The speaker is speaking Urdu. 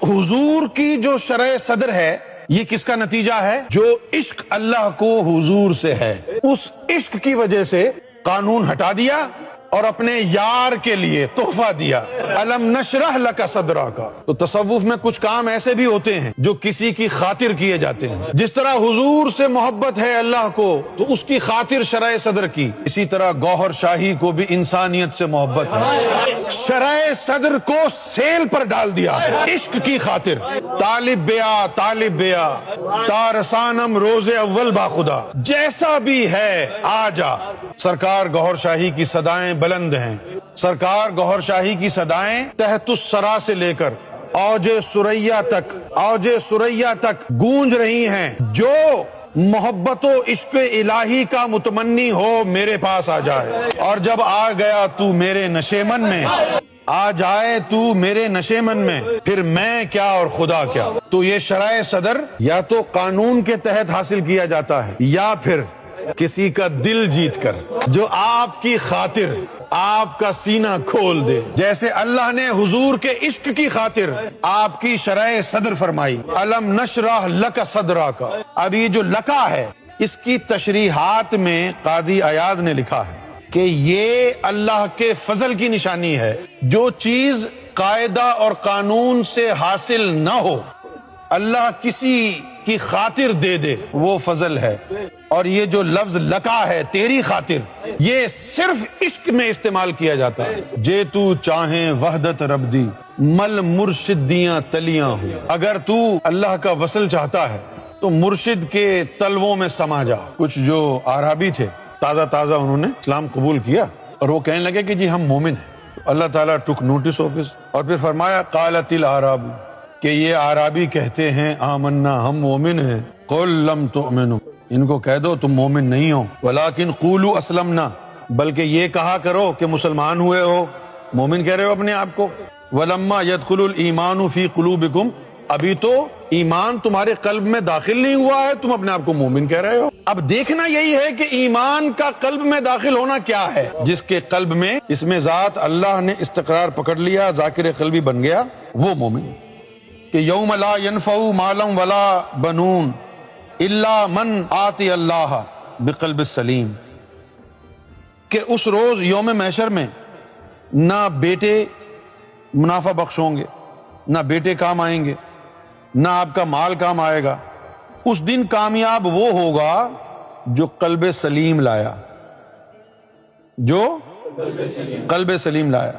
حضور کی جو شرح صدر ہے یہ کس کا نتیجہ ہے؟ جو عشق اللہ کو حضور سے ہے، اس عشق کی وجہ سے قانون ہٹا دیا اور اپنے یار کے لیے تحفہ دیا، الم نشرح لک صدرک۔ تو تصوف میں کچھ کام ایسے بھی ہوتے ہیں جو کسی کی خاطر کیے جاتے ہیں، جس طرح حضور سے محبت ہے اللہ کو تو اس کی خاطر شرح صدر کی، اسی طرح گوہر شاہی کو بھی انسانیت سے محبت ہے، شرح صدر کو سیل پر ڈال دیا عشق کی خاطر۔ طالب بیا تارسانم روز اول باخدا، جیسا بھی ہے آ جا۔ سرکار گوہر شاہی کی صدائیں بلند ہیں، سرکار گوہر شاہی کی صدائیں تحت الثری سے لے کر اوج ثریا تک گونج رہی ہیں۔ جو محبت و عشق الہی کا متمنی ہو میرے پاس آ جائے، اور جب آ گیا تو میرے نشیمن میں، آ جائے تو میرے نشیمن میں، پھر میں کیا اور خدا کیا۔ تو یہ شرح صدر یا تو قانون کے تحت حاصل کیا جاتا ہے یا پھر کسی کا دل جیت کر، جو آپ کی خاطر آپ کا سینہ کھول دے، جیسے اللہ نے حضور کے عشق کی خاطر آپ کی شرح صدر فرمائی، الم نشرح لک صدرک۔ اب یہ جو لکا ہے اس کی تشریحات میں قاضی عیاض نے لکھا ہے کہ یہ اللہ کے فضل کی نشانی ہے، جو چیز قاعدہ اور قانون سے حاصل نہ ہو اللہ کسی کی خاطر دے دے، وہ فضل ہے۔ اور یہ جو لفظ لکا ہے تیری خاطر، یہ صرف عشق میں استعمال کیا جاتا ہے۔ جے تو چاہیں وحدت رب دی مل مرشد دیاں تلیاں ہو، اگر تو اللہ کا وصل چاہتا ہے تو مرشد کے تلووں میں سما جا۔ کچھ جو عربی تھے تازہ انہوں نے اسلام قبول کیا اور وہ کہنے لگے کہ جی ہم مومن ہیں، تو اللہ تعالیٰ ٹک نوٹس آف اٹ اور پھر فرمایا قالت الاعراب، کہ یہ عربی کہتے ہیں آمنا ہم مومن ہیں، قل لم تؤمنوا، ان کو کہہ دو تم مومن نہیں ہو، ولیکن قولوا اسلمنا، بلکہ یہ کہا کرو کہ مسلمان ہوئے ہو، مومن کہہ رہے ہو اپنے آپ کو، ولما يدخل الایمان فی قلوبکم، ابھی تو ایمان تمہارے قلب میں داخل نہیں ہوا ہے، تم اپنے آپ کو مومن کہہ رہے ہو۔ اب دیکھنا یہی ہے کہ ایمان کا قلب میں داخل ہونا کیا ہے۔ جس کے قلب میں اس میں ذات اللہ نے استقرار پکڑ لیا، ذاکر قلبی بن گیا، وہ مومن۔ کہ یوم لا ینفع مال ولا بنون الا من آتی اللہ بقلب سلیم، کہ اس روز یوم محشر میں نہ بیٹے منافع بخش ہوں گے، نہ بیٹے کام آئیں گے، نہ آپ کا مال کام آئے گا۔ اس دن کامیاب وہ ہوگا جو قلب سلیم لایا، جو قلب سلیم لایا۔